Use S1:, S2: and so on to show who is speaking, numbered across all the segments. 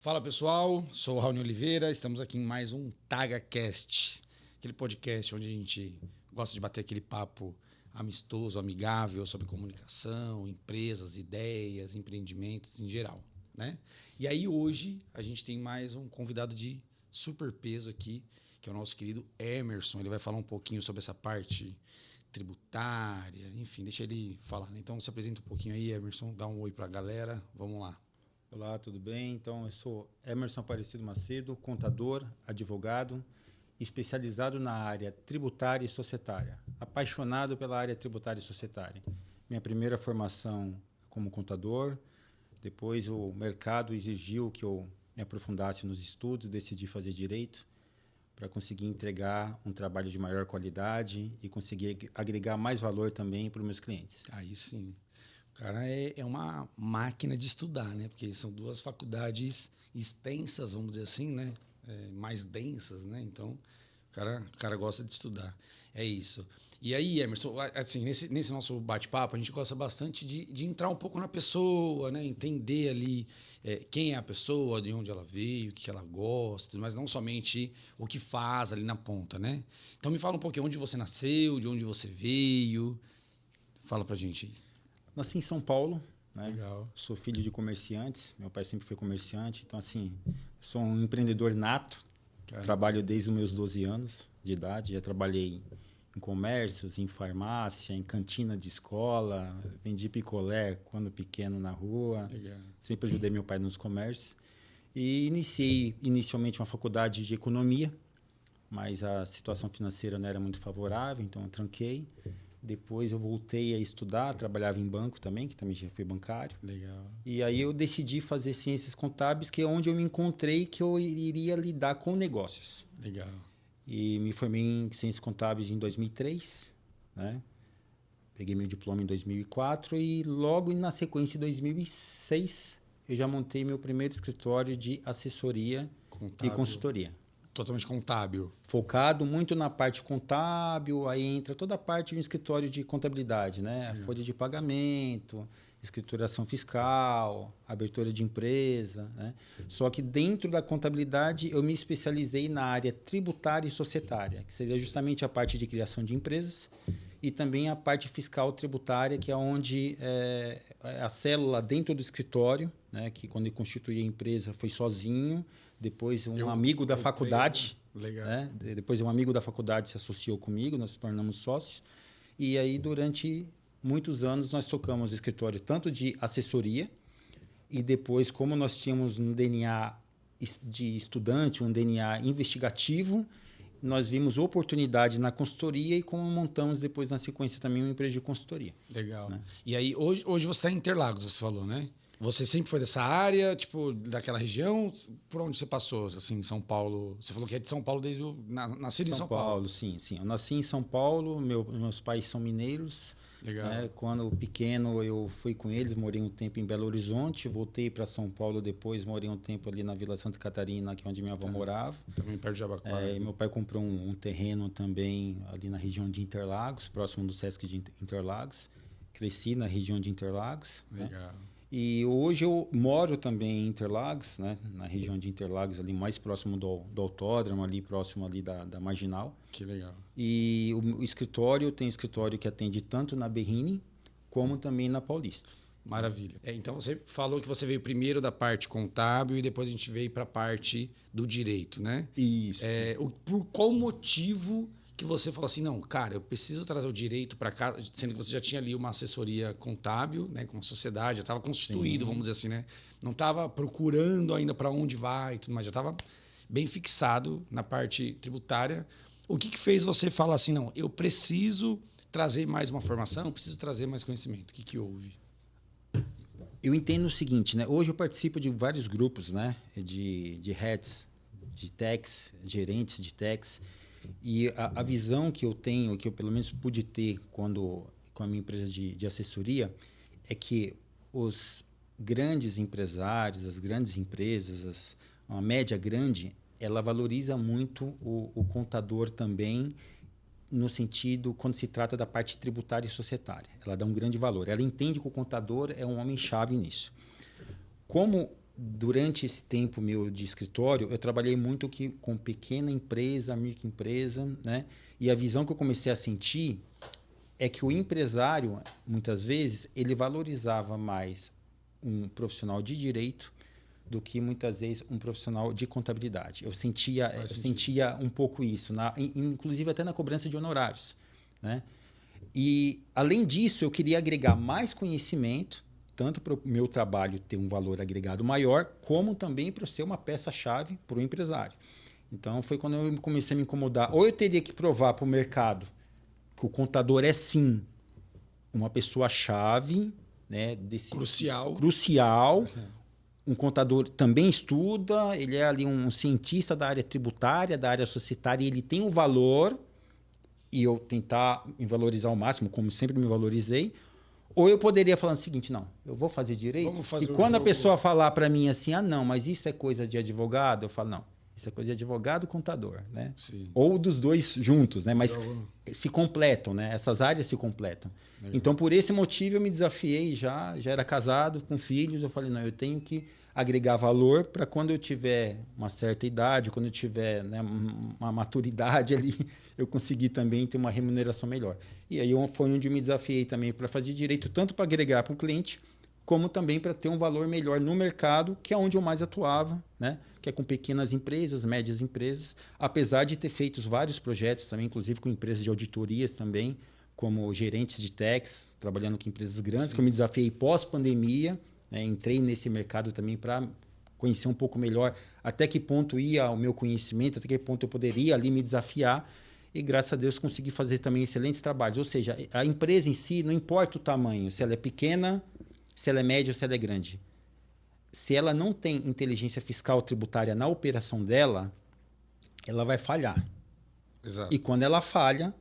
S1: Fala pessoal, sou o Raoni Oliveira, estamos aqui em mais um TagaCast, aquele podcast onde a gente gosta de bater aquele papo amistoso, amigável sobre comunicação, empresas, ideias, empreendimentos em geral, né? E aí hoje a gente tem mais um convidado de super peso aqui, que é o nosso querido Emerson. Ele vai falar um pouquinho sobre essa parte tributária, enfim, deixa ele falar, né? Então se apresenta um pouquinho aí, Emerson, dá um oi para a galera, vamos lá.
S2: Olá, tudo bem? Então, eu sou Emerson Aparecido Macedo, contador, advogado, especializado na área tributária e societária, apaixonado pela área tributária e societária. Minha primeira formação como contador, depois o mercado exigiu que eu me aprofundasse nos estudos, decidi fazer direito para conseguir entregar um trabalho de maior qualidade e conseguir agregar mais valor também para os meus clientes.
S1: Aí sim. O cara é uma máquina de estudar, né? Porque são duas faculdades extensas, vamos dizer assim, né? Mais densas, né? Então, o cara gosta de estudar. É isso. E aí, Emerson, assim, nesse nosso bate-papo, a gente gosta bastante de entrar um pouco na pessoa, né? Entender ali quem é a pessoa, de onde ela veio, o que ela gosta, mas não somente o que faz ali na ponta, né? Então, me fala um pouquinho onde você nasceu, de onde você veio. Fala pra gente aí.
S2: Nasci em São Paulo, né?
S1: Legal.
S2: Sou filho de comerciantes, meu pai sempre foi comerciante, então assim, sou um empreendedor nato.
S1: Caramba.
S2: Trabalho desde os meus 12 anos de idade, já trabalhei em comércios, em farmácia, em cantina de escola, vendi picolé quando pequeno na rua.
S1: Legal.
S2: Sempre ajudei meu pai nos comércios. E iniciei inicialmente uma faculdade de economia, mas a situação financeira não era muito favorável, então eu tranquei. Depois eu voltei a estudar, trabalhava em banco também, que também já fui bancário.
S1: Legal.
S2: E aí eu decidi fazer ciências contábeis, que é onde eu me encontrei que eu iria lidar com negócios.
S1: Legal.
S2: E me formei em ciências contábeis em 2003, né? Peguei meu diploma em 2004 e logo na sequência, em 2006, eu já montei meu primeiro escritório de assessoria
S1: Contábil.
S2: e consultoria.
S1: Totalmente contábil.
S2: Focado muito na parte contábil, aí entra toda a parte do escritório de contabilidade, né? A folha de pagamento, escrituração fiscal, abertura de empresa, né? Só que dentro da contabilidade eu me especializei na área tributária e societária, que seria justamente a parte de criação de empresas e também a parte fiscal tributária, que é onde a célula dentro do escritório, né? Que quando eu constituí a empresa foi sozinho. Depois um amigo da faculdade,
S1: legal.
S2: Né? Depois um amigo da faculdade se associou comigo, nós nos tornamos sócios. E aí durante muitos anos nós tocamos escritório tanto de assessoria e depois como nós tínhamos um DNA de estudante, um DNA investigativo, nós vimos oportunidade na consultoria e como montamos depois na sequência também uma empresa de consultoria.
S1: Legal.
S2: Né?
S1: E aí hoje você está em Interlagos, você falou, né? Você sempre foi dessa área, tipo, daquela região? Por onde você passou, assim, em São Paulo? Você falou que é de São Paulo desde o... Nascido em São Paulo.
S2: Sim. Eu nasci em São Paulo, meus pais são mineiros.
S1: Legal.
S2: Né? Quando pequeno eu fui com eles, morei um tempo em Belo Horizonte, voltei para São Paulo depois, morei um tempo ali na Vila Santa Catarina, que é onde minha avó morava.
S1: Também perto de Jabaquara.
S2: Meu pai comprou um terreno também ali na região de Interlagos, próximo do Sesc de Interlagos. Cresci na região de Interlagos.
S1: Legal.
S2: Né? E hoje eu moro também em Interlagos, né? Na região de Interlagos, ali mais próximo do autódromo, ali próximo ali da Marginal.
S1: Que legal.
S2: E o escritório, tem escritório que atende tanto na Berrini como também na Paulista.
S1: Maravilha. Então você falou que você veio primeiro da parte contábil e depois a gente veio para a parte do direito, né?
S2: Isso.
S1: Por qual motivo que você falou assim, não, cara, eu preciso trazer o direito para casa, sendo que você já tinha ali uma assessoria contábil, né, com a sociedade, já estava constituído, vamos dizer assim, né? Não estava procurando ainda para onde vai e tudo mais, já estava bem fixado na parte tributária. O que fez você falar assim, não, eu preciso trazer mais uma formação, preciso trazer mais conhecimento? O que houve?
S2: Eu entendo o seguinte, né? Hoje eu participo de vários grupos, né? De heads, de techs, gerentes de techs. E a visão que eu tenho, que eu pelo menos pude ter com a minha empresa de assessoria, é que os grandes empresários, as grandes empresas, a média grande, ela valoriza muito o contador também, no sentido quando se trata da parte tributária e societária. Ela dá um grande valor. Ela entende que o contador é um homem-chave nisso. Como durante esse tempo meu de escritório, eu trabalhei muito com pequena empresa, microempresa, né? E a visão que eu comecei a sentir é que o empresário, muitas vezes, ele valorizava mais um profissional de direito do que, muitas vezes, um profissional de contabilidade. Eu sentia um pouco isso, inclusive até na cobrança de honorários, né? E, além disso, eu queria agregar mais conhecimento, tanto para o meu trabalho ter um valor agregado maior, como também para ser uma peça-chave para o empresário. Então, foi quando eu comecei a me incomodar. Ou eu teria que provar para o mercado que o contador é, sim, uma pessoa-chave, né,
S1: crucial.
S2: Um contador também estuda, ele é ali um cientista da área tributária, da área societária, e ele tem um valor, e eu tentar me valorizar ao máximo, como sempre me valorizei. Ou eu poderia falar o seguinte, não, eu vou fazer direito, e quando a pessoa falar para mim assim, não, mas isso é coisa de advogado, eu falo, não, isso é coisa de advogado e contador, né?
S1: Sim.
S2: Ou dos dois juntos, né? Mas se completam, né? Essas áreas se completam. Legal. Então, por esse motivo, eu me desafiei já era casado, com filhos, eu falei, não, eu tenho que agregar valor para quando eu tiver uma certa idade, quando eu tiver, né, uma maturidade ali, eu conseguir também ter uma remuneração melhor. E aí foi onde eu me desafiei também para fazer direito, tanto para agregar para o cliente, como também para ter um valor melhor no mercado, que é onde eu mais atuava, né? Que é com pequenas empresas, médias empresas, apesar de ter feito vários projetos também, inclusive com empresas de auditorias também, como gerentes de techs, trabalhando com empresas grandes, Sim. que eu me desafiei pós-pandemia, né? Entrei nesse mercado também para conhecer um pouco melhor até que ponto ia o meu conhecimento, até que ponto eu poderia ali me desafiar, e graças a Deus consegui fazer também excelentes trabalhos. Ou seja, a empresa em si, não importa o tamanho, se ela é pequena, se ela é média ou se ela é grande. Se ela não tem inteligência fiscal tributária na operação dela, ela vai falhar.
S1: Exato.
S2: E quando ela falha,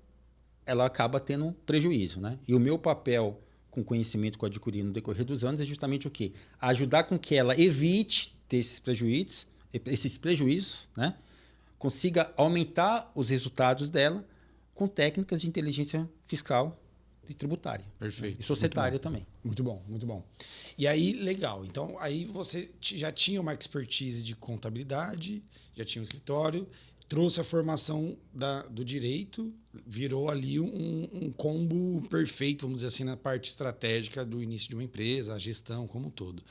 S2: ela acaba tendo prejuízo, né? E o meu papel com o conhecimento que eu adquiri no decorrer dos anos é justamente o quê? Ajudar com que ela evite ter esses prejuízos, né? Consiga aumentar os resultados dela com técnicas de inteligência fiscal e tributária.
S1: Perfeito.
S2: E societária também.
S1: Muito bom, muito bom. E aí, legal. Então, aí você já tinha uma expertise de contabilidade, já tinha um escritório, trouxe a formação do direito, virou ali um combo perfeito, vamos dizer assim, na parte estratégica do início de uma empresa, a gestão como um todo.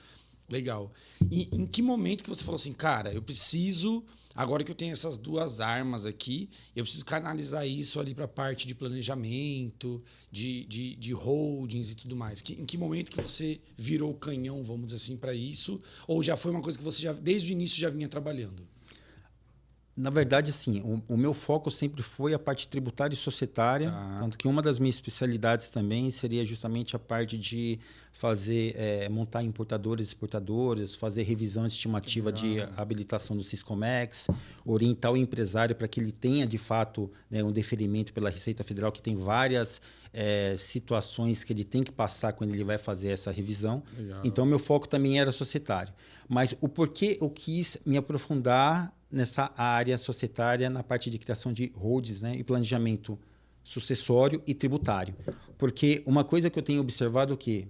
S1: Legal. E em que momento que você falou assim, cara, eu preciso, agora que eu tenho essas duas armas aqui, eu preciso canalizar isso ali para a parte de planejamento, de holdings e tudo mais. Em que momento que você virou o canhão, vamos dizer assim, para isso? Ou já foi uma coisa que você já, desde o início já vinha trabalhando?
S2: Na verdade, assim, o meu foco sempre foi a parte tributária e societária, tanto que uma das minhas especialidades também seria justamente a parte de fazer, montar importadores e exportadores, fazer revisão estimativa de habilitação do Siscomex, orientar o empresário para que ele tenha, de fato, né, um deferimento pela Receita Federal, que tem várias situações que ele tem que passar quando ele vai fazer essa revisão. Legal. Então, meu foco também era societário. Mas o porquê eu quis me aprofundar nessa área societária, na parte de criação de holdings, né, e planejamento sucessório e tributário. Porque uma coisa que eu tenho observado é que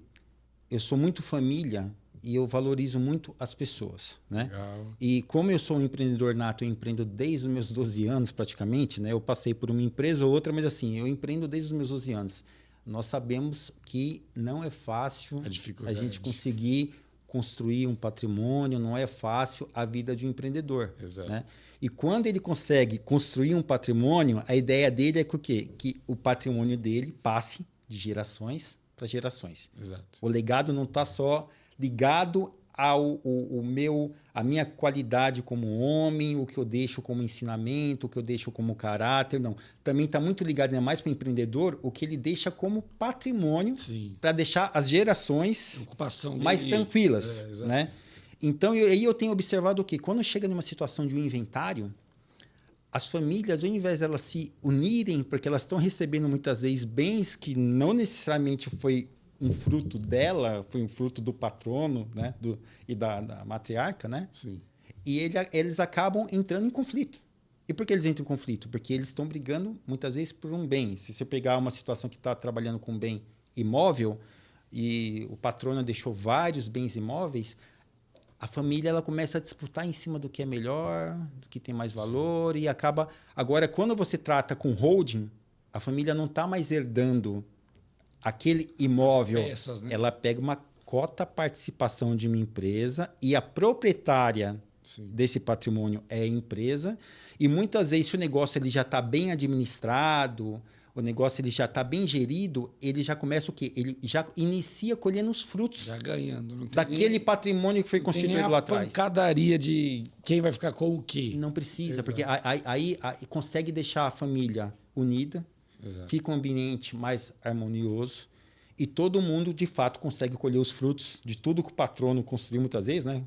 S2: eu sou muito família e eu valorizo muito as pessoas, né?
S1: Legal.
S2: E como eu sou um empreendedor nato, eu empreendo desde os meus 12 anos praticamente, né? Eu passei por uma empresa ou outra, mas assim, eu empreendo desde os meus 12 anos. Nós sabemos que não é fácil a gente conseguir construir um patrimônio, não é fácil a vida de um empreendedor.
S1: Exato.
S2: Né? E quando ele consegue construir um patrimônio, a ideia dele é que o quê? Que o patrimônio dele passe de gerações para gerações.
S1: Exato.
S2: O legado não está só ligado a minha qualidade como homem, o que eu deixo como ensinamento, o que eu deixo como caráter, não. Também está muito ligado, ainda mais para o empreendedor, o que ele deixa como patrimônio para deixar as gerações mais tranquilas. Né? Então, aí eu tenho observado o quê? Quando chega numa situação de um inventário, as famílias, ao invés de elas se unirem, porque elas estão recebendo muitas vezes bens que não necessariamente foi um fruto dela, foi um fruto do patrono, né? E da matriarca, né?
S1: Sim.
S2: E eles acabam entrando em conflito. E por que eles entram em conflito? Porque eles estão brigando, muitas vezes, por um bem. Se você pegar uma situação que está trabalhando com um bem imóvel e o patrono deixou vários bens imóveis, a família ela começa a disputar em cima do que é melhor, do que tem mais valor e acaba... Agora, quando você trata com holding, a família não está mais herdando aquele imóvel.
S1: As peças, né?
S2: Ela pega uma cota participação de uma empresa e a proprietária desse patrimônio é a empresa. E muitas vezes, se o negócio ele já está bem administrado, o negócio ele já está bem gerido, ele já começa o quê? Ele já inicia colhendo os frutos
S1: já ganhando. Não tem
S2: daquele patrimônio que foi constituído lá atrás.
S1: Pancadaria de quem vai ficar com o quê.
S2: Não precisa,
S1: Exato.
S2: porque aí consegue deixar a família unida,
S1: Exato.
S2: fica um ambiente mais harmonioso e todo mundo, de fato, consegue colher os frutos de tudo que o patrono construiu muitas vezes, né?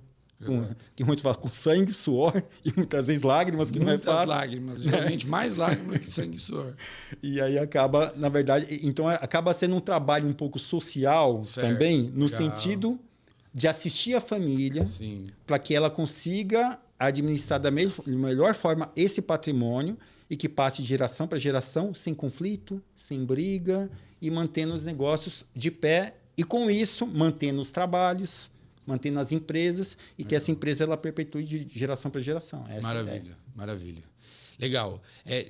S2: Que muitos falam com sangue, suor e muitas vezes lágrimas, que não é fácil.
S1: Muitas lágrimas, geralmente mais lágrimas que sangue e suor.
S2: E aí acaba, na verdade, então acaba sendo um trabalho um pouco social também, no sentido de assistir a família para que ela consiga administrar da melhor forma esse patrimônio e que passe de geração para geração sem conflito, sem briga e mantendo os negócios de pé e com isso mantendo os trabalhos, mantendo as empresas e que essa empresa ela perpetue de geração para geração. Essa
S1: maravilha, maravilha. Legal.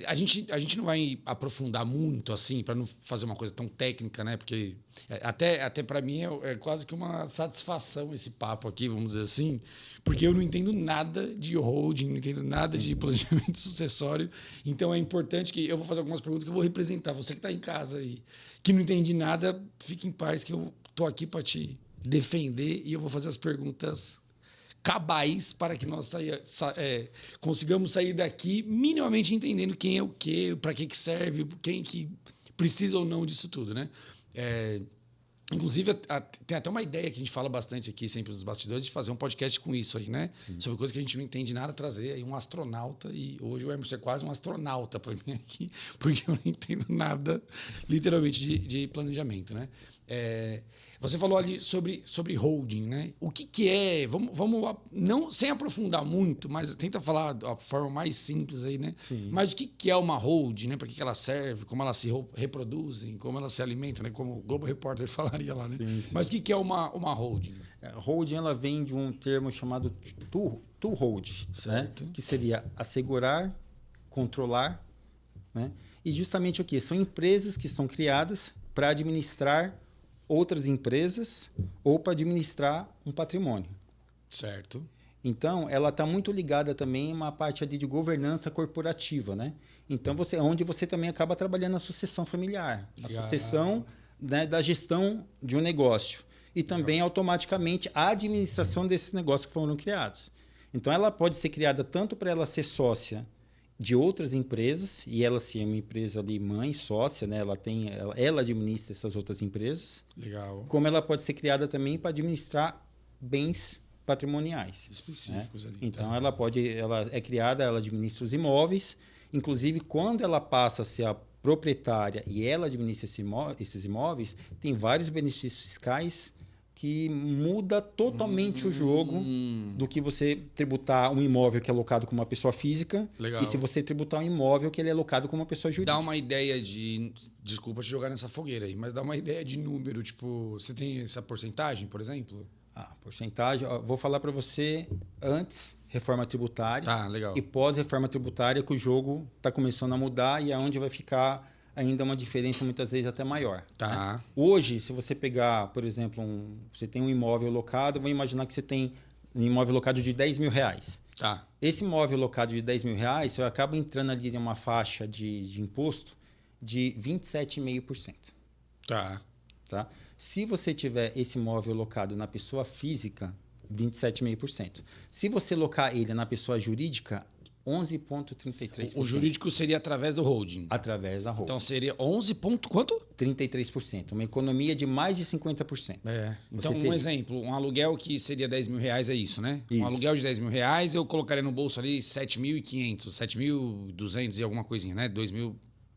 S1: A gente não vai aprofundar muito assim para não fazer uma coisa tão técnica, né? Porque até para mim é quase que uma satisfação esse papo aqui, vamos dizer assim, porque eu não entendo nada de holding, não entendo nada de planejamento sucessório. Então é importante que eu vou fazer algumas perguntas que eu vou representar. Você que está em casa aí, que não entende nada, fique em paz que eu tô aqui para te defender e eu vou fazer as perguntas cabais para que nós consigamos sair daqui minimamente entendendo quem é o quê, para que serve, quem que precisa ou não disso tudo, né? Inclusive, tem até uma ideia que a gente fala bastante aqui, sempre nos bastidores, de fazer um podcast com isso aí, né? Sim. Sobre coisa que a gente não entende nada, trazer aí um astronauta. E hoje o Emerson é quase um astronauta para mim aqui, porque eu não entendo nada, literalmente, de planejamento, né? Você falou ali sobre holding, né? O que é? Vamos não sem aprofundar muito, mas tenta falar da forma mais simples aí, né? Sim. Mas o que é uma holding, né? Para que ela serve? Como elas se reproduzem? Como elas se alimentam, né? Como o Globo Repórter falaria lá, né? Sim. Mas o que é uma holding?
S2: Holding ela vem de um termo chamado to hold, certo? Né? Que seria assegurar, controlar, né? E justamente o quê? São empresas que são criadas para administrar outras empresas ou para administrar um patrimônio.
S1: Certo.
S2: Então, ela está muito ligada também a uma parte ali de governança corporativa, né? Então, onde você também acaba trabalhando a sucessão familiar, a sucessão, né, da gestão de um negócio e também automaticamente a administração desses negócios que foram criados. Então, ela pode ser criada tanto para ela ser sócia de outras empresas, e ela ser uma empresa ali mãe, sócia, né? Ela administra essas outras empresas.
S1: Legal.
S2: Como ela pode ser criada também para administrar bens patrimoniais.
S1: Específicos, né? Ali.
S2: Então, ela é criada, ela administra os imóveis. Inclusive, quando ela passa a ser a proprietária e ela administra esses imóveis, tem vários benefícios fiscais que muda totalmente o jogo do que você tributar um imóvel que é alocado como uma pessoa física. Legal. E se você tributar um imóvel que ele é alocado como uma pessoa jurídica.
S1: Dá uma ideia de... Desculpa te jogar nessa fogueira aí, mas dá uma ideia de número. Tipo, você tem essa porcentagem, por exemplo?
S2: Porcentagem... Vou falar para você antes reforma tributária.
S1: Tá, legal.
S2: E pós-reforma tributária que o jogo está começando a mudar e é onde vai ficar ainda uma diferença muitas vezes até maior.
S1: Tá.
S2: Né? Hoje, se você pegar, por exemplo, você tem um imóvel locado, vou imaginar que você tem um imóvel locado de R$10.000.
S1: Tá.
S2: Esse imóvel locado de R$10.000, você acaba entrando ali em uma faixa de imposto de 27,5%.
S1: Tá.
S2: Se você tiver esse imóvel locado na pessoa física, 27,5%. Se você locar ele na pessoa jurídica, 11,33%.
S1: O jurídico seria através do holding?
S2: Através da holding.
S1: Então seria 11 ponto quanto?
S2: 33%. Uma economia de mais de 50%.
S1: Então, exemplo, um aluguel que seria R$10.000 é isso, né? Isso. Um aluguel de R$10.000, eu colocaria no bolso ali 7.500, 7.200 e alguma coisinha, né? 2.000...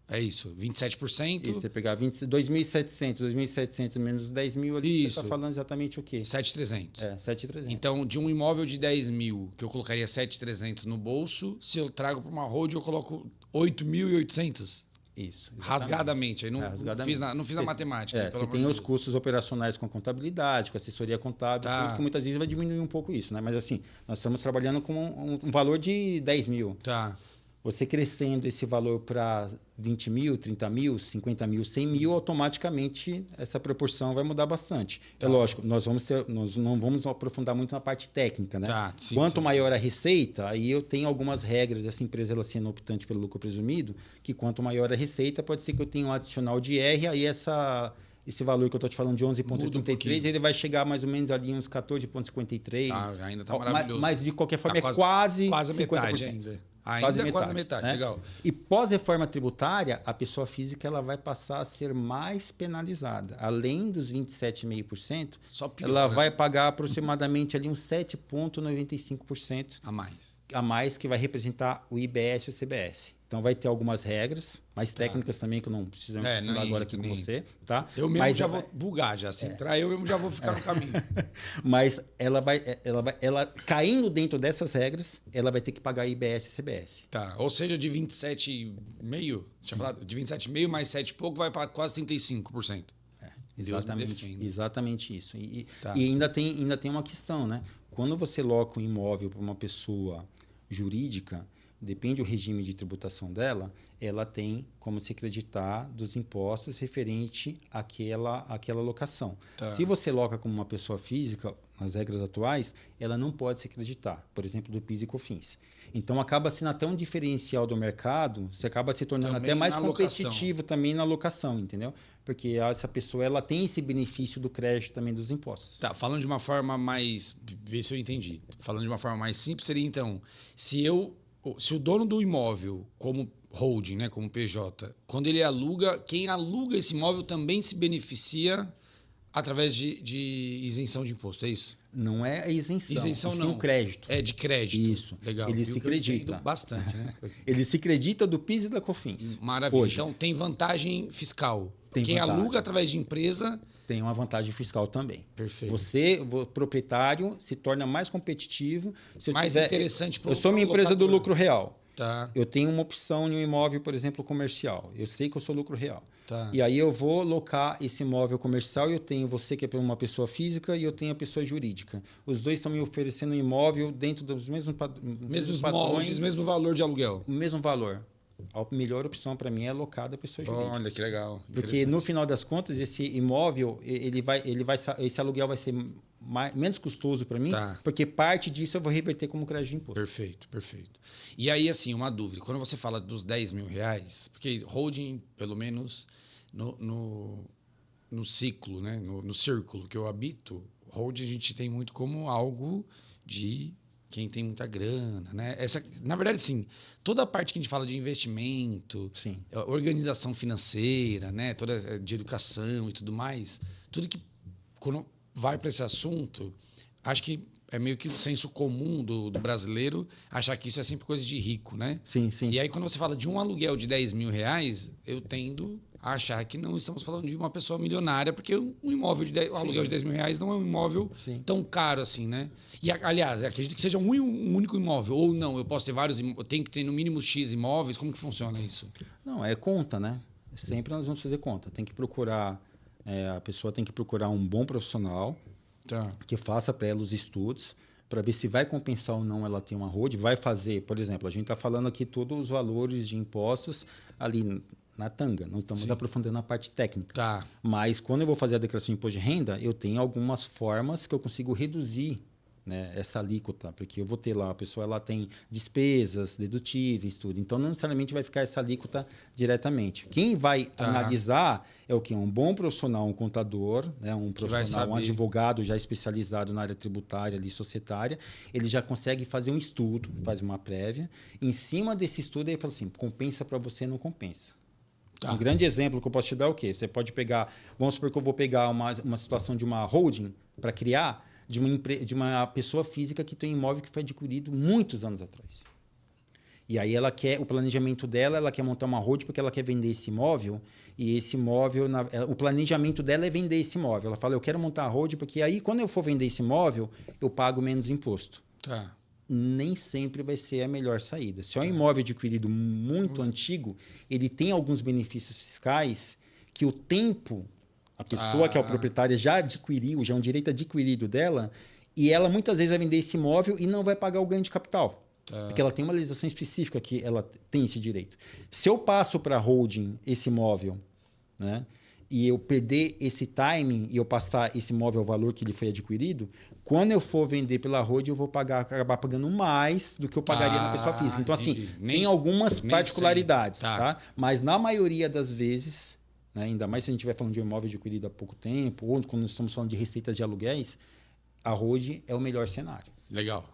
S1: É isso, 27%.
S2: E você pegar 2.700 menos 10.000 ali, isso. Você está falando exatamente o quê?
S1: 7.300.
S2: 7.300.
S1: Então, de um imóvel de 10.000, que eu colocaria 7.300 no bolso, se eu trago para uma holding, eu coloco 8.800.
S2: Isso. Exatamente.
S1: Rasgadamente. Aí não,
S2: Rasgadamente.
S1: não fiz a matemática.
S2: Você tem os custos operacionais com contabilidade, com assessoria contábil, tudo que muitas vezes vai diminuir um pouco isso, né? Mas assim, nós estamos trabalhando com um valor de 10 mil.
S1: Tá.
S2: Você crescendo esse valor para 20 mil, 30 mil, 50 mil, 100 mil, automaticamente essa proporção vai mudar bastante. Tá. É lógico, nós não vamos aprofundar muito na parte técnica, né?
S1: Tá,
S2: Quanto maior a receita, aí eu tenho algumas regras, essa empresa ela sendo optante pelo lucro presumido, que quanto maior a receita, pode ser que eu tenha um adicional de R, aí esse valor que eu estou te falando de 11,33, ele vai chegar mais ou menos ali uns 14,53.
S1: Ainda está maravilhoso.
S2: Mas de qualquer forma quase
S1: a
S2: 50%.
S1: Metade ainda. Quase a metade,
S2: né?
S1: Legal.
S2: E pós-reforma tributária, a pessoa física ela vai passar a ser mais penalizada. Além dos 27,5%, ela vai pagar aproximadamente ali uns 7,95% a mais, que vai representar o IBS e o CBS. Então vai ter algumas regras, mais técnicas também, que eu não preciso aprofundar agora aqui com você. Tá?
S1: Eu mesmo já vou bugar, já. Se entrar, eu mesmo já vou ficar no caminho.
S2: Mas ela caindo dentro dessas regras, ela vai ter que pagar IBS e CBS.
S1: Tá. Ou seja, de 27,5%, tinha falado, de 27,5% mais 7 e pouco, vai para quase 35%.
S2: Exatamente isso. E ainda tem uma questão, né? Quando você loca um imóvel para uma pessoa jurídica, depende do regime de tributação dela, ela tem como se creditar dos impostos referente àquela locação. Tá. Se você loca como uma pessoa física, nas regras atuais, ela não pode se creditar, por exemplo, do PIS e COFINS. Então, acaba sendo até um diferencial do mercado, você acaba se tornando também até mais competitivo também na locação, entendeu? Porque essa pessoa ela tem esse benefício do crédito também dos impostos.
S1: Tá, falando de uma forma mais... Vê se eu entendi. Falando de uma forma mais simples, seria então, se o dono do imóvel, como holding, né, como PJ, quando ele aluga, quem aluga esse imóvel também se beneficia através de isenção de imposto, é isso?
S2: Não é a isenção não.
S1: O crédito. É de crédito.
S2: Isso.
S1: Legal.
S2: Ele se acredita.
S1: Bastante, né?
S2: Ele se acredita do PIS e da COFINS.
S1: Maravilha. Hoje. Então, tem vantagem fiscal. Quem aluga através de empresa...
S2: Tem uma vantagem fiscal também.
S1: Perfeito.
S2: Você, o proprietário, se torna mais competitivo.
S1: Interessante para o
S2: Eu sou uma empresa do lucro real.
S1: Tá.
S2: Eu tenho uma opção em um imóvel, por exemplo, comercial. Eu sei que eu sou lucro real.
S1: Tá.
S2: E aí eu vou locar esse imóvel comercial e eu tenho você que é uma pessoa física e eu tenho a pessoa jurídica. Os dois estão me oferecendo um imóvel dentro dos mesmos
S1: padrões, mesmo valor de aluguel.
S2: O mesmo valor. A melhor opção para mim é alocar da pessoa jurídica.
S1: Olha que legal.
S2: Porque no final das contas esse imóvel esse aluguel vai ser menos custoso para mim, porque parte disso eu vou reverter como crédito de imposto.
S1: Perfeito. E aí, assim, uma dúvida. Quando você fala dos 10 mil reais, porque holding, pelo menos no ciclo, né? no círculo que eu habito, holding a gente tem muito como algo de quem tem muita grana, né? Na verdade, sim, toda a parte que a gente fala de investimento, organização financeira, né? Toda de educação e tudo mais, tudo que quando vai para esse assunto, acho que é meio que o senso comum do brasileiro achar que isso é sempre coisa de rico, né?
S2: Sim.
S1: E aí, quando você fala de um aluguel de 10 mil reais, eu tendo a achar que não estamos falando de uma pessoa milionária, porque um aluguel de 10 mil reais não é um imóvel tão caro assim, né? E, aliás, acredito que seja um único imóvel, ou não, eu posso ter vários, eu tenho que ter no mínimo X imóveis, como que funciona isso?
S2: Não, é conta, né? Sempre nós vamos fazer conta. Tem que procurar, a pessoa tem que procurar um bom profissional que faça para ela os estudos, para ver se vai compensar ou não ela ter uma holding, vai fazer, por exemplo, a gente está falando aqui todos os valores de impostos ali na tanga, não estamos aprofundando na parte técnica. Mas quando eu vou fazer a declaração de imposto de renda, eu tenho algumas formas que eu consigo reduzir, né, essa alíquota, porque eu vou ter lá, a pessoa ela tem despesas dedutíveis, tudo. Então, não necessariamente vai ficar essa alíquota diretamente. Quem vai analisar é o quê? Um bom profissional, um contador, né, um profissional, um advogado já especializado na área tributária, ali, societária, ele já consegue fazer um estudo, faz uma prévia. Em cima desse estudo, ele fala assim, compensa para você, não compensa. Um grande exemplo que eu posso te dar é o quê? Você pode pegar, vamos supor que eu vou pegar uma situação de uma holding para criar, de uma pessoa física que tem um imóvel que foi adquirido muitos anos atrás. E aí o planejamento dela, ela quer montar uma holding porque ela quer vender esse imóvel, e esse imóvel, o planejamento dela é vender esse imóvel. Ela fala, eu quero montar a holding porque aí quando eu for vender esse imóvel, eu pago menos imposto. nem sempre vai ser a melhor saída. Se é um imóvel adquirido muito antigo, ele tem alguns benefícios fiscais que o tempo, a pessoa que é o proprietário já adquiriu, já é um direito adquirido dela, e ela muitas vezes vai vender esse imóvel e não vai pagar o ganho de capital. Porque ela tem uma legislação específica que ela tem esse direito. Se eu passo para a holding esse imóvel, né, e eu perder esse timing e eu passar esse imóvel ao valor que ele foi adquirido, quando eu for vender pela holding, eu vou acabar pagando mais do que eu pagaria na pessoa física. Então, assim, tem algumas particularidades, tá? Mas na maioria das vezes, né, ainda mais se a gente estiver falando de um imóvel adquirido há pouco tempo, ou quando estamos falando de receitas de aluguéis, a holding é o melhor cenário.
S1: Legal.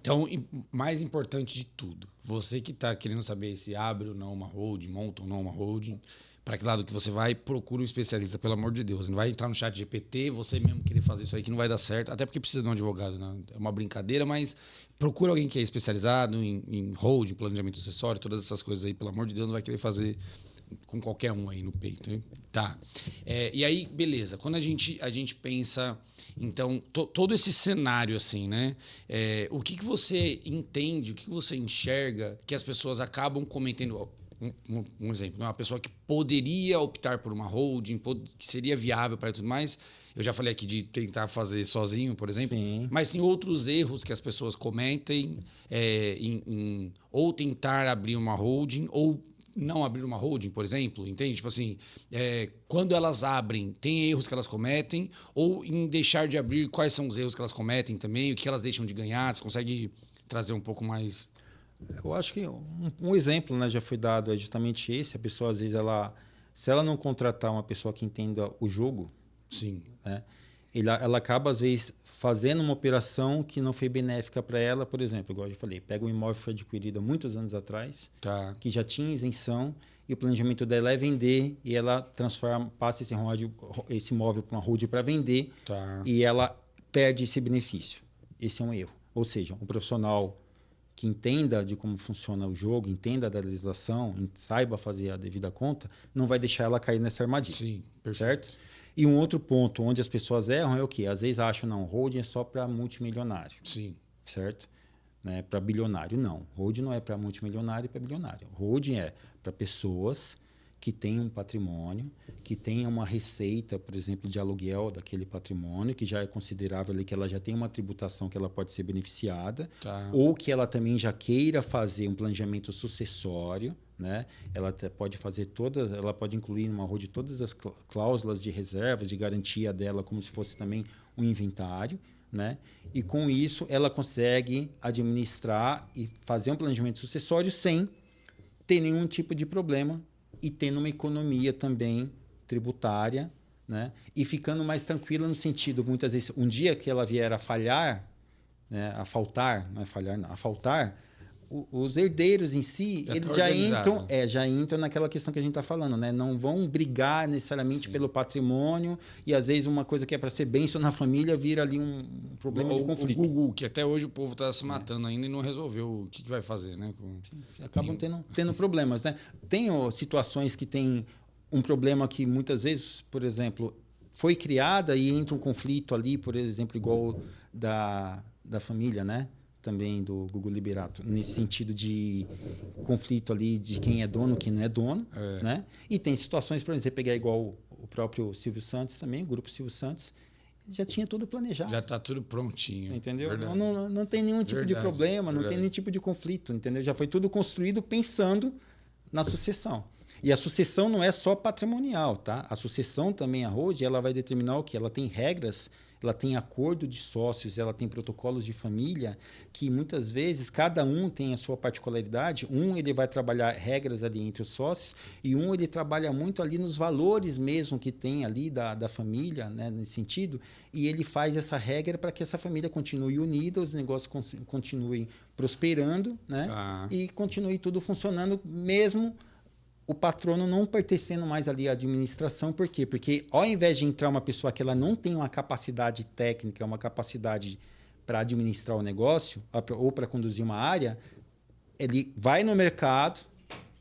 S1: Então, mais importante de tudo, você que está querendo saber se abre ou não uma holding, monta ou não uma holding, para que lado que você vai, procura um especialista, pelo amor de Deus. Não vai entrar no chat GPT, você mesmo querer fazer isso aí que não vai dar certo, até porque precisa de um advogado, né? É uma brincadeira, mas procura alguém que é especializado em holding, planejamento acessório, todas essas coisas aí, pelo amor de Deus, não vai querer fazer com qualquer um aí no peito. Hein? Tá. E aí, beleza. Quando a gente pensa, então, todo esse cenário, assim, né? O que você entende, o que você enxerga que as pessoas acabam cometendo... Um exemplo, uma pessoa que poderia optar por uma holding, que seria viável para tudo mais. Eu já falei aqui de tentar fazer sozinho, por exemplo.
S2: Sim.
S1: Mas tem outros erros que as pessoas cometem ou tentar abrir uma holding ou não abrir uma holding, por exemplo, entende? Tipo assim, quando elas abrem, tem erros que elas cometem, ou em deixar de abrir, quais são os erros que elas cometem também, o que elas deixam de ganhar, você consegue trazer um pouco mais...
S2: Eu acho que um exemplo, né, já foi dado, é justamente esse. A pessoa, às vezes, se ela não contratar uma pessoa que entenda o jogo,
S1: sim,
S2: né, ela acaba, às vezes, fazendo uma operação que não foi benéfica para ela. Por exemplo, igual eu falei, pega um imóvel que foi adquirido há muitos anos atrás, que já tinha isenção, e o planejamento dela é vender, e ela passa esse imóvel para uma holding para vender, e ela perde esse benefício. Esse é um erro. Ou seja, um profissional que entenda de como funciona o jogo, entenda da legislação, saiba fazer a devida conta, não vai deixar ela cair nessa armadilha.
S1: Sim,
S2: perfeito. Certo? E um outro ponto onde as pessoas erram é o quê? Às vezes acham, não, holding é só para multimilionário.
S1: Sim.
S2: Certo? Né? Para bilionário, não. Holding não é para multimilionário e para bilionário. Holding é para pessoas que têm um patrimônio, que tenham uma receita, por exemplo, de aluguel daquele patrimônio, que já é considerável ali, que ela já tem uma tributação que ela pode ser beneficiada, ou que ela também já queira fazer um planejamento sucessório, né? Ela pode fazer ela pode incluir numa holding todas as cláusulas de reservas, de garantia dela, como se fosse também um inventário, né? E com isso ela consegue administrar e fazer um planejamento sucessório sem ter nenhum tipo de problema e tendo uma economia também tributária, né? E ficando mais tranquila no sentido, muitas vezes, um dia que ela vier a falhar, né? A faltar, não é falhar, não, a faltar, os herdeiros em si, eles já entram naquela questão que a gente está falando, né? Não vão brigar necessariamente pelo patrimônio, e às vezes uma coisa que é para ser bênção na família vira ali um problema de conflito.
S1: O Gugu, que até hoje o povo está se matando ainda e não resolveu o que vai fazer, né?
S2: Acabam tendo problemas, né? Tem situações que tem um problema que muitas vezes, por exemplo, foi criada e entra um conflito ali, por exemplo, igual da família, né? Também do Gugu Liberato, nesse sentido de conflito ali de quem é dono, quem não é dono, né? E tem situações, por exemplo, você pegar igual o próprio Silvio Santos também, o grupo Silvio Santos, já tinha tudo planejado.
S1: Já está tudo prontinho.
S2: Entendeu? Não tem nenhum tipo de problema, não tem nenhum tipo de conflito, entendeu? Já foi tudo construído pensando na sucessão. E a sucessão não é só patrimonial, tá? A sucessão também, a holding, ela vai determinar o quê? Ela tem regras, ela tem acordo de sócios, ela tem protocolos de família, que muitas vezes cada um tem a sua particularidade. Ele vai trabalhar regras ali entre os sócios, e ele trabalha muito ali nos valores mesmo que tem ali da família, né, nesse sentido, e ele faz essa regra para que essa família continue unida, os negócios continuem prosperando, né, e continue tudo funcionando, mesmo o patrono não pertencendo mais ali à administração. Por quê? Porque ao invés de entrar uma pessoa que ela não tem uma capacidade técnica, uma capacidade para administrar o negócio ou para conduzir uma área, ele vai no mercado,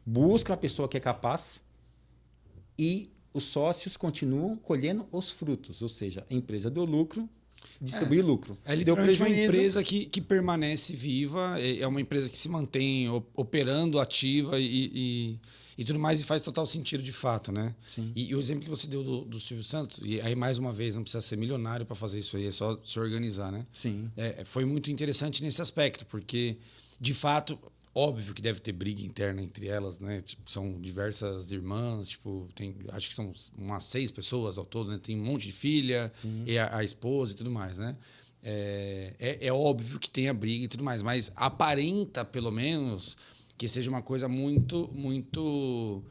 S2: busca uma pessoa que é capaz e os sócios continuam colhendo os frutos. Ou seja, a empresa deu lucro, distribuir lucro.
S1: É literalmente uma empresa que permanece viva, é uma empresa que se mantém operando, ativa e tudo mais, e faz total sentido de fato, né?
S2: Sim.
S1: E o exemplo que você deu do Silvio Santos, e aí mais uma vez, não precisa ser milionário para fazer isso aí, é só se organizar, né?
S2: Sim.
S1: Foi muito interessante nesse aspecto, porque, de fato, óbvio que deve ter briga interna entre elas, né? Tipo, são diversas irmãs, tipo, acho que são umas 6 pessoas ao todo, né? Tem um monte de filha, e a esposa e tudo mais, né? É óbvio que tem a briga e tudo mais, mas aparenta, pelo menos, que seja uma coisa muito, muito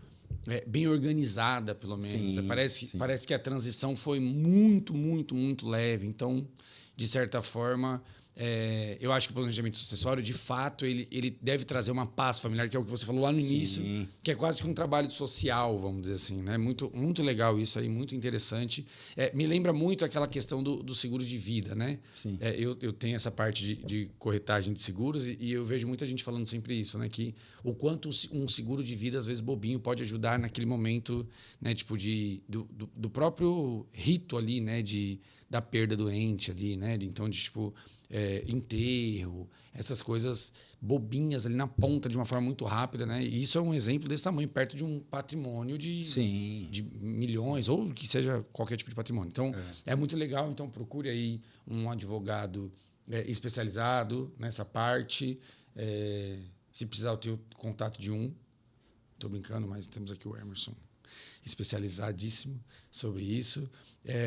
S1: bem organizada, pelo menos. Parece que a transição foi muito, muito, muito leve. Então, de certa forma, eu acho que o planejamento sucessório, de fato, ele deve trazer uma paz familiar, que é o que você falou lá no início, que é quase que um trabalho social, vamos dizer assim, né? Muito, muito legal isso aí, muito interessante. Me lembra muito aquela questão do seguro de vida, né?
S2: Sim.
S1: Eu tenho essa parte de corretagem de seguros e eu vejo muita gente falando sempre isso, né? Que o quanto um seguro de vida, às vezes bobinho, pode ajudar naquele momento, né? Tipo, do próprio rito ali, né? Da perda doente ali, né? Então, tipo... enterro, essas coisas bobinhas ali na ponta de uma forma muito rápida, né? E isso é um exemplo desse tamanho, perto de um patrimônio de milhões, ou que seja qualquer tipo de patrimônio. Então, é muito legal. Então, procure aí um advogado especializado nessa parte. Se precisar, eu tenho contato de um. Estou brincando, mas temos aqui o Emerson, especializadíssimo sobre isso.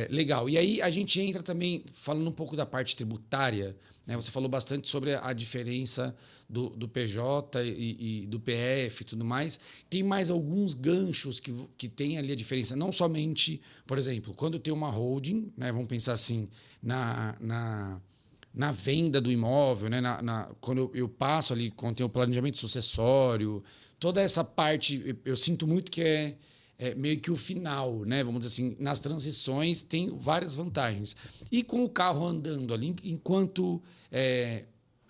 S1: Legal. E aí a gente entra também falando um pouco da parte tributária, né? Você falou bastante sobre a diferença do PJ e do PF e tudo mais. Tem mais alguns ganchos que tem ali a diferença. Não somente, por exemplo, quando tem uma holding, né? Vamos pensar assim, na venda do imóvel, né? Quando eu passo ali, quando tem o planejamento sucessório, toda essa parte, eu sinto muito que é meio que o final, né? Vamos dizer assim, nas transições tem várias vantagens. E com o carro andando ali, enquanto,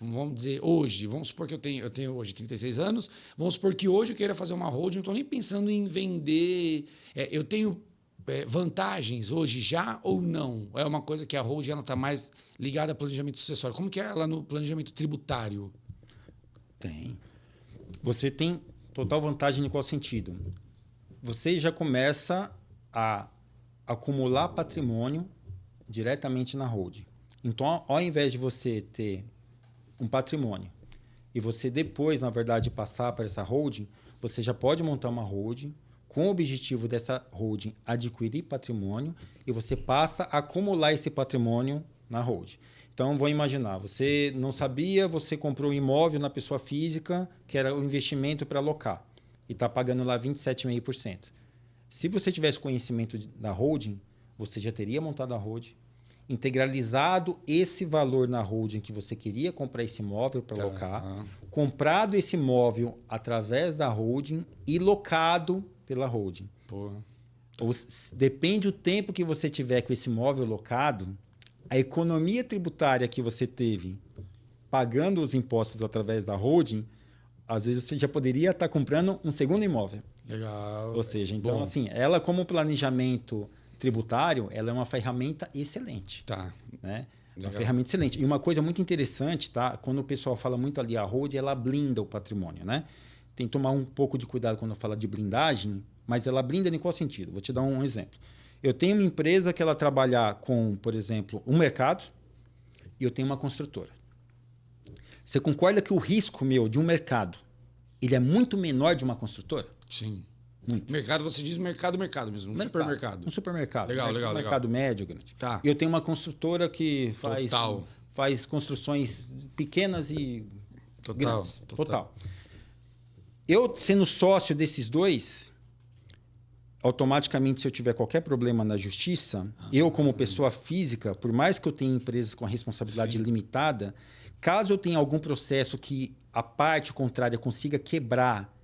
S1: vamos dizer, hoje, vamos supor que eu tenho hoje 36 anos, vamos supor que hoje eu queira fazer uma holding, não estou nem pensando em vender, eu tenho vantagens hoje já ou não? É uma coisa que a holding está mais ligada ao planejamento sucessório. Como que é ela no planejamento tributário?
S2: Tem. Você tem total vantagem em qual sentido? Você já começa a acumular patrimônio diretamente na holding. Então, ao invés de você ter um patrimônio e você depois, na verdade, passar para essa holding, você já pode montar uma holding com o objetivo dessa holding adquirir patrimônio e você passa a acumular esse patrimônio na holding. Então, vou imaginar, você não sabia, você comprou um imóvel na pessoa física, que era o investimento para alocar, e está pagando lá 27,5%. Se você tivesse conhecimento da holding, você já teria montado a holding, integralizado esse valor na holding que você queria comprar esse imóvel para alocar, comprado esse imóvel através da holding e locado pela holding. Depende do tempo que você tiver com esse imóvel locado, a economia tributária que você teve pagando os impostos através da holding, às vezes você já poderia estar comprando um segundo imóvel.
S1: Legal.
S2: Ou seja, então, assim, ela como planejamento tributário, ela é uma ferramenta excelente.
S1: Tá.
S2: Né? Uma ferramenta excelente. E uma coisa muito interessante, tá? Quando o pessoal fala muito ali, a holding, ela blinda o patrimônio, né? Tem que tomar um pouco de cuidado quando fala de blindagem, mas ela blinda em qual sentido? Vou te dar um exemplo. Eu tenho uma empresa que ela trabalha com, por exemplo, um mercado e eu tenho uma construtora. Você concorda que o risco meu de um mercado ele é muito menor de uma construtora?
S1: Sim. Muito. Mercado, você diz mercado mesmo, supermercado.
S2: Um supermercado.
S1: Legal,
S2: né?
S1: legal,
S2: mercado médio, grande.
S1: Tá.
S2: Eu tenho uma construtora que faz construções pequenas e grandes. Total. Eu, sendo sócio desses dois, automaticamente, se eu tiver qualquer problema na justiça, eu, como pessoa física, por mais que eu tenha empresas com a responsabilidade limitada, caso eu tenha algum processo que a parte contrária consiga quebrar,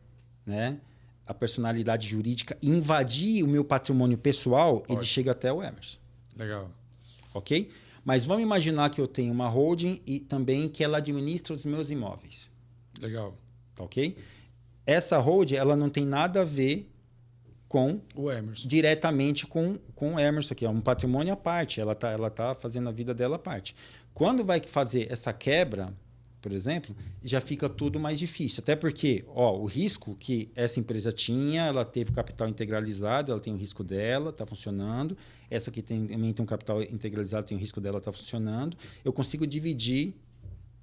S2: né, a personalidade jurídica e invadir o meu patrimônio pessoal, ele chega até o Emerson.
S1: Legal.
S2: Ok? Mas vamos imaginar que eu tenho uma holding e também que ela administra os meus imóveis.
S1: Legal.
S2: Ok? Essa holding, ela não tem nada a ver
S1: o Emerson.
S2: Diretamente com o Emerson, que é um patrimônio à parte. Ela tá fazendo a vida dela à parte. Quando vai fazer essa quebra, por exemplo, já fica tudo mais difícil. Até porque o risco que essa empresa tinha, ela teve capital integralizado, ela tem o risco dela, está funcionando. Essa aqui também tem um capital integralizado, tem o risco dela, está funcionando. Eu consigo dividir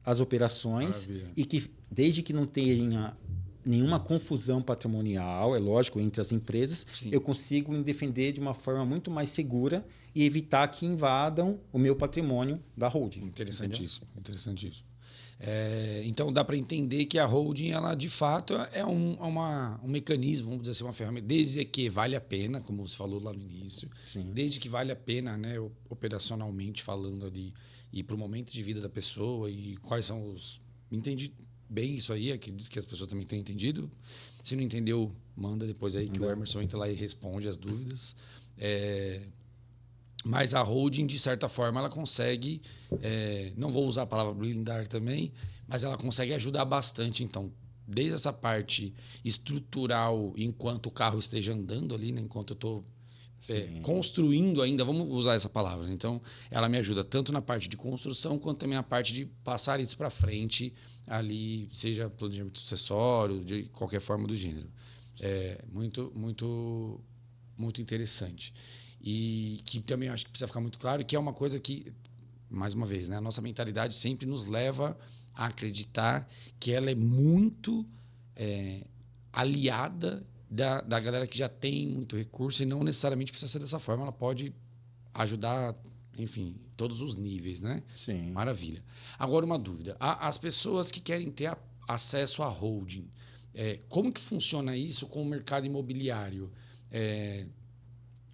S2: as operações. Maravilha. E que, desde que não tenha nenhuma confusão patrimonial, é lógico, entre as empresas, sim, eu consigo me defender de uma forma muito mais segura e evitar que invadam o meu patrimônio da holding.
S1: Interessantíssimo, interessantíssimo. Então, dá para entender que a holding, ela de fato é um mecanismo, vamos dizer assim, uma ferramenta, desde que vale a pena, como você falou lá no início, sim, desde que vale a pena, né, operacionalmente falando ali, e para o momento de vida da pessoa e quais são os... Entendi bem isso aí, acredito que as pessoas também tenham entendido. Se não entendeu, manda depois aí que o Emerson entra lá e responde as dúvidas. Mas a holding, de certa forma, ela consegue, não vou usar a palavra blindar também, mas ela consegue ajudar bastante. Então, desde essa parte estrutural, enquanto o carro esteja andando ali, né, enquanto eu estou construindo ainda, vamos usar essa palavra. Então, ela me ajuda tanto na parte de construção, quanto também na parte de passar isso para frente, ali, seja planejamento sucessório, de qualquer forma do gênero. Muito, muito, muito interessante. E que também acho que precisa ficar muito claro que é uma coisa que, mais uma vez, né, a nossa mentalidade sempre nos leva a acreditar que ela é muito aliada da galera que já tem muito recurso, e não necessariamente precisa ser dessa forma. Ela pode ajudar, enfim, todos os níveis, né?
S2: Sim.
S1: Maravilha. Agora, uma dúvida. As pessoas que querem ter acesso à holding, como que funciona isso com o mercado imobiliário?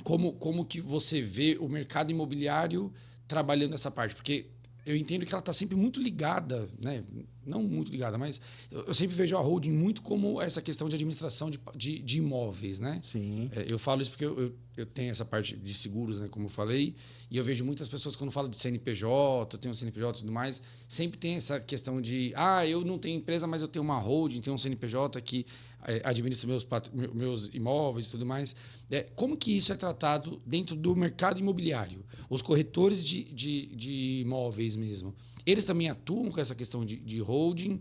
S1: Como que você vê o mercado imobiliário trabalhando essa parte? Porque eu entendo que ela está sempre muito ligada, né? Não muito ligada, mas eu sempre vejo a holding muito como essa questão de administração de imóveis, né?
S2: Sim.
S1: Eu falo isso porque eu tenho essa parte de seguros, né, como eu falei, e eu vejo muitas pessoas quando falam de CNPJ, eu tenho um CNPJ e tudo mais, sempre tem essa questão de, eu não tenho empresa, mas eu tenho uma holding, tenho um CNPJ que administra meus imóveis e tudo mais. Como que isso é tratado dentro do mercado imobiliário? Os corretores de imóveis mesmo, eles também atuam com essa questão de holding?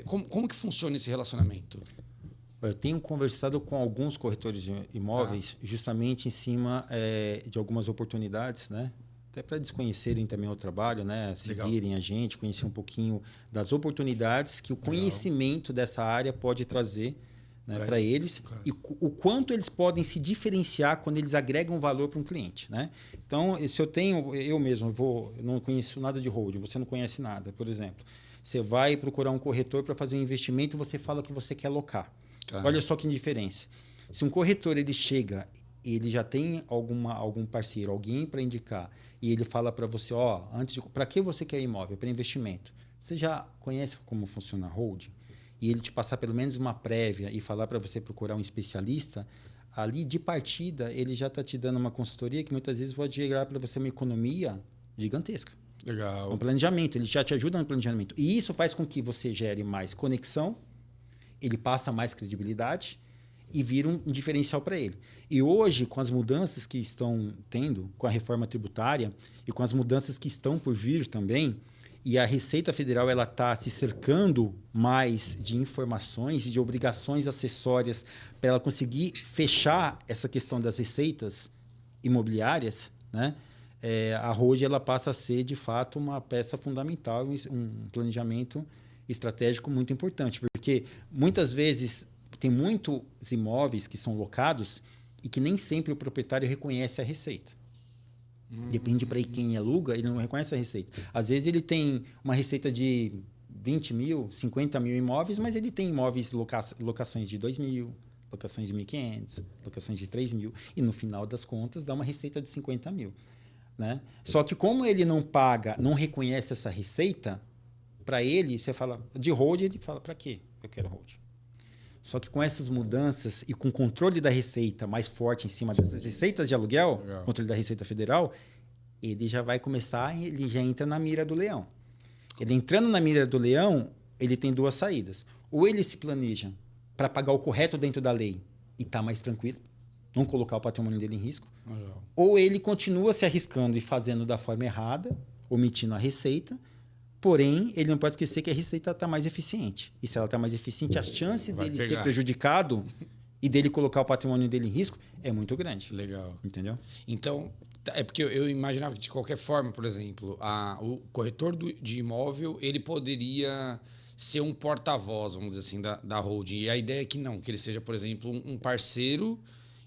S1: Como que funciona esse relacionamento?
S2: Eu tenho conversado com alguns corretores de imóveis justamente em cima de algumas oportunidades, né? Até para desconhecerem também o trabalho, né? Seguirem a gente, conhecer um pouquinho das oportunidades que o conhecimento dessa área pode trazer, né, para eles, e o quanto eles podem se diferenciar quando eles agregam valor para um cliente, né? Então, se eu mesmo eu não conheço nada de holding, você não conhece nada, por exemplo, você vai procurar um corretor para fazer um investimento e você fala que você quer alocar. Olha só que diferença. Se um corretor ele chega, ele já tem algum parceiro, alguém para indicar, e ele fala para você, para que você quer imóvel? Para investimento. Você já conhece como funciona a holding? E ele te passar pelo menos uma prévia e falar para você procurar um especialista, ali de partida ele já está te dando uma consultoria que muitas vezes pode gerar para você uma economia gigantesca.
S1: Legal.
S2: Um planejamento, ele já te ajuda no planejamento. E isso faz com que você gere mais conexão, ele passa mais credibilidade e vira um diferencial para ele. E hoje, com as mudanças que estão tendo, com a reforma tributária e com as mudanças que estão por vir também, e a Receita Federal está se cercando mais de informações e de obrigações acessórias para ela conseguir fechar essa questão das receitas imobiliárias, né? A holding ela passa a ser, de fato, uma peça fundamental, um planejamento estratégico muito importante, porque muitas vezes tem muitos imóveis que são locados e que nem sempre o proprietário reconhece a receita. Depende para quem aluga, ele não reconhece a receita. Às vezes ele tem uma receita de 20 mil, 50 mil imóveis, mas ele tem imóveis, locações de 2 mil, locações de 1.500, locações de 3 mil, e no final das contas dá uma receita de 50 mil. Né? Só que como ele não paga, não reconhece essa receita, para ele, você fala de holding, ele fala, para quê eu quero holding? Só que com essas mudanças e com o controle da receita mais forte em cima dessas receitas de aluguel, controle da Receita Federal, ele já vai começar, ele já entra na mira do leão. Ele entrando na mira do leão, ele tem duas saídas. Ou ele se planeja para pagar o correto dentro da lei e está mais tranquilo, não colocar o patrimônio dele em risco.
S1: Legal.
S2: Ou ele continua se arriscando e fazendo da forma errada, omitindo a receita, porém, ele não pode esquecer que a receita está mais eficiente. E se ela está mais eficiente, a chance dele ser prejudicado e dele colocar o patrimônio dele em risco é muito grande.
S1: Legal.
S2: Entendeu?
S1: Então, é porque eu imaginava que, de qualquer forma, por exemplo, o corretor de imóvel, ele poderia ser um porta-voz, vamos dizer assim, da holding. E a ideia é que não, que ele seja, por exemplo, um parceiro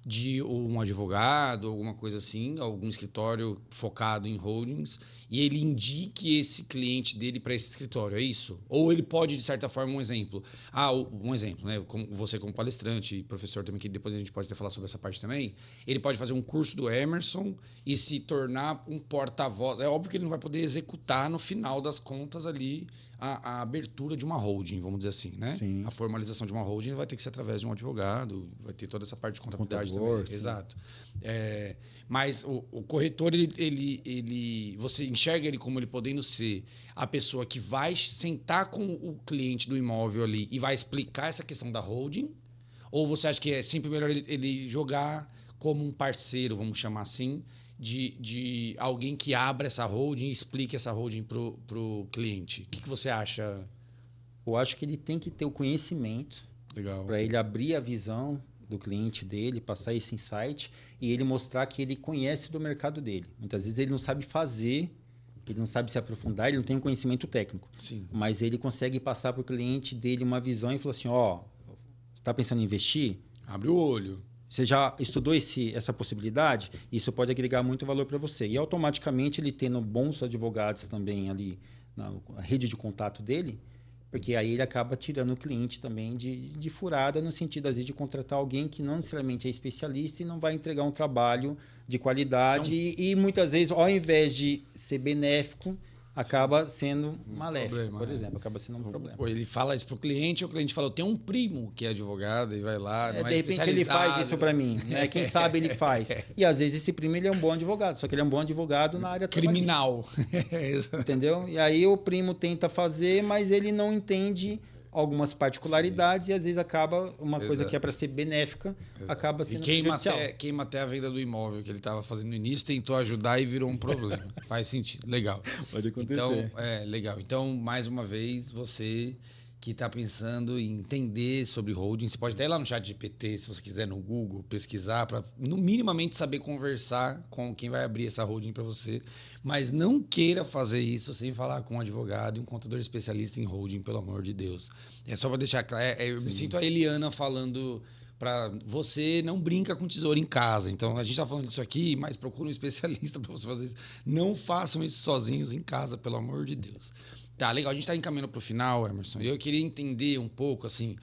S1: de um advogado, alguma coisa assim, algum escritório focado em holdings, e ele indique esse cliente dele para esse escritório, é isso? Ou ele pode, de certa forma, um exemplo, né? Como você como palestrante e professor também, que depois a gente pode até falar sobre essa parte também, ele pode fazer um curso do Emerson e se tornar um porta-voz. É óbvio que ele não vai poder executar no final das contas ali a abertura de uma holding, vamos dizer assim, né?
S2: Sim.
S1: A formalização de uma holding vai ter que ser através de um advogado, vai ter toda essa parte de contabilidade também.
S2: Sim.
S1: Exato. Mas o corretor, você enxerga ele como ele podendo ser a pessoa que vai sentar com o cliente do imóvel ali e vai explicar essa questão da holding? Ou você acha que é sempre melhor ele jogar como um parceiro, vamos chamar assim, de alguém que abra essa holding e explique essa holding pro cliente? O que você acha?
S2: Eu acho que ele tem que ter o conhecimento para ele abrir a visão do cliente dele, passar esse insight e ele mostrar que ele conhece do mercado dele. Muitas vezes ele não sabe fazer, ele não sabe se aprofundar, ele não tem um conhecimento técnico.
S1: Sim.
S2: Mas ele consegue passar para o cliente dele uma visão e falar assim, você está pensando em investir?
S1: Abre o olho.
S2: Você já estudou essa possibilidade? Isso pode agregar muito valor para você. E automaticamente ele tendo bons advogados também ali na rede de contato dele, porque aí ele acaba tirando o cliente também de furada, no sentido, às vezes, de contratar alguém que não necessariamente é especialista e não vai entregar um trabalho de qualidade. E muitas vezes, ao invés de ser benéfico, acaba sendo maléfico,
S1: problema,
S2: por exemplo. Acaba sendo um problema.
S1: Ou ele fala isso pro cliente, ou o cliente fala, eu tenho um primo que é advogado e vai lá, não é
S2: de repente ele faz isso para mim, né? Quem sabe ele faz. E às vezes esse primo ele é um bom advogado, só que ele é um bom advogado na área
S1: criminal.
S2: Entendeu? E aí o primo tenta fazer, mas ele não entende algumas particularidades. Sim. E às vezes acaba uma coisa que é para ser benéfica, acaba sendo prejudicial.
S1: Queima até a venda do imóvel que ele estava fazendo no início, tentou ajudar e virou um problema. Faz sentido. Legal.
S2: Pode acontecer.
S1: Então, legal. Então, mais uma vez, você que está pensando em entender sobre holding, você pode até ir lá no ChatGPT, se você quiser, no Google, pesquisar, para minimamente saber conversar com quem vai abrir essa holding para você. Mas não queira fazer isso sem falar com um advogado e um contador especialista em holding, pelo amor de Deus. É só para deixar claro. Eu me sinto a Eliana falando para você, não brinca com tesouro em casa. Então, a gente está falando disso aqui, mas procura um especialista para você fazer isso. Não façam isso sozinhos em casa, pelo amor de Deus. Tá, legal. A gente está encaminhando para o final, Emerson. E eu queria entender um pouco, assim...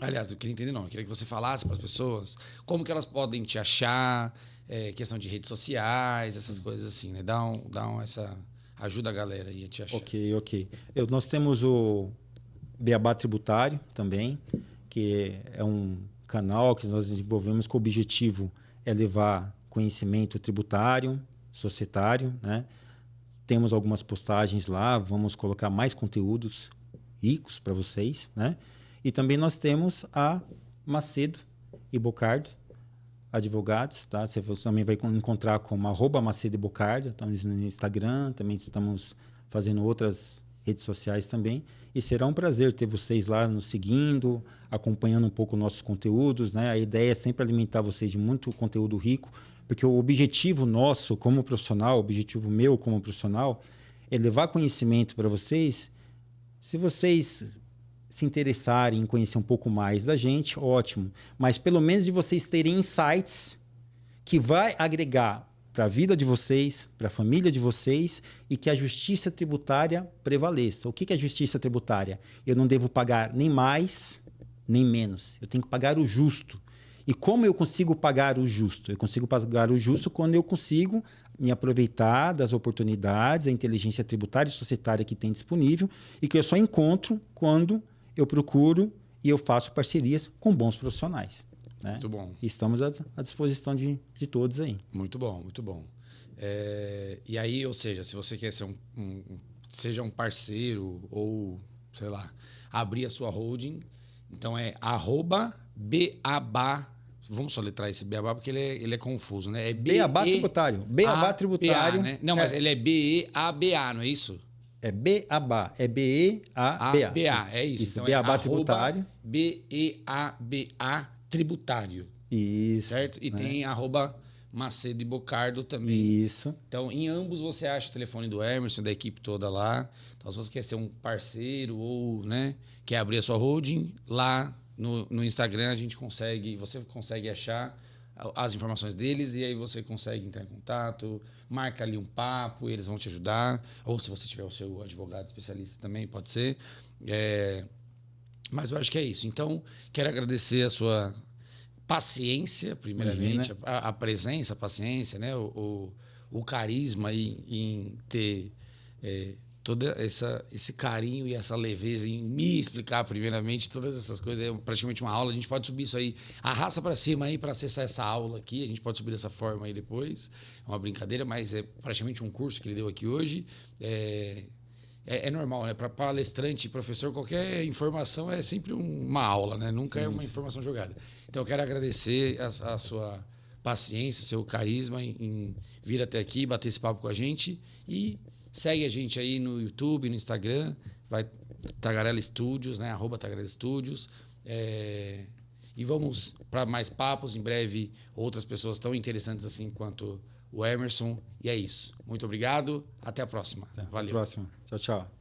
S1: Aliás, eu queria entender, não. Eu queria que você falasse para as pessoas como que elas podem te achar, questão de redes sociais, essas coisas assim, né? Essa... Ajuda a galera aí a te achar.
S2: Ok. Nós temos o Beabá Tributário também, que é um canal que nós desenvolvemos com o objetivo é levar conhecimento tributário, societário, né? Temos algumas postagens lá, vamos colocar mais conteúdos ricos para vocês, né? E também nós temos a Macedo e Bocardo, advogados, tá? Você também vai encontrar como @Macedo e Bocardo, estamos no Instagram, também estamos fazendo outras redes sociais também. E será um prazer ter vocês lá nos seguindo, acompanhando um pouco nossos conteúdos, né? A ideia é sempre alimentar vocês de muito conteúdo rico, porque o objetivo nosso como profissional, o objetivo meu como profissional, é levar conhecimento para vocês. Se vocês se interessarem em conhecer um pouco mais da gente, ótimo. Mas pelo menos de vocês terem insights que vai agregar para a vida de vocês, para a família de vocês e que a justiça tributária prevaleça. O que é a justiça tributária? Eu não devo pagar nem mais, nem menos. Eu tenho que pagar o justo. E como eu consigo pagar o justo? Eu consigo pagar o justo quando eu consigo me aproveitar das oportunidades, da inteligência tributária e societária que tem disponível e que eu só encontro quando eu procuro e eu faço parcerias com bons profissionais. Né?
S1: Muito bom.
S2: Estamos à disposição de todos aí.
S1: Muito bom, muito bom. E aí, ou seja, se você quer ser seja um parceiro ou, sei lá, abrir a sua holding, então é @beaba, Vamos soletrar esse Beabá, porque ele é confuso, né? É
S2: Beabá tributário. Beabá tributário.
S1: Né? Não, mas ele é B-E-A-B-A, não é isso?
S2: É Beabá. É B-E-A-B-A.
S1: B-A, é isso. Então
S2: Beabá
S1: é
S2: tributário.
S1: B-E-A-B-A tributário.
S2: Isso.
S1: Certo? E tem @ Macedo e Bocardo também.
S2: Isso.
S1: Então, em ambos você acha o telefone do Emerson, da equipe toda lá. Então, se você quer ser um parceiro ou, né, quer abrir a sua holding, lá no Instagram você consegue achar as informações deles e aí você consegue entrar em contato, marca ali um papo, eles vão te ajudar. Ou se você tiver o seu advogado especialista também, pode ser. Mas eu acho que é isso. Então, quero agradecer a sua paciência, primeiramente, a presença, a paciência, né? o carisma em ter todo esse carinho e essa leveza em me explicar, primeiramente, todas essas coisas. É praticamente uma aula. A gente pode subir isso aí, arrasta para cima aí para acessar essa aula aqui. A gente pode subir dessa forma aí depois. É uma brincadeira, mas é praticamente um curso que ele deu aqui hoje. É normal, né? Para palestrante e professor, qualquer informação é sempre uma aula, né? Nunca é uma informação jogada. Então, eu quero agradecer a sua paciência, seu carisma em vir até aqui, bater esse papo com a gente. E segue a gente aí no YouTube, no Instagram, Tagarela Studios, né? @Tagarela Studios. E vamos para mais papos. Em breve, outras pessoas tão interessantes assim quanto o Emerson. E é isso. Muito obrigado. Até a próxima.
S2: Até
S1: Valeu.
S2: a próxima. Tchau, tchau.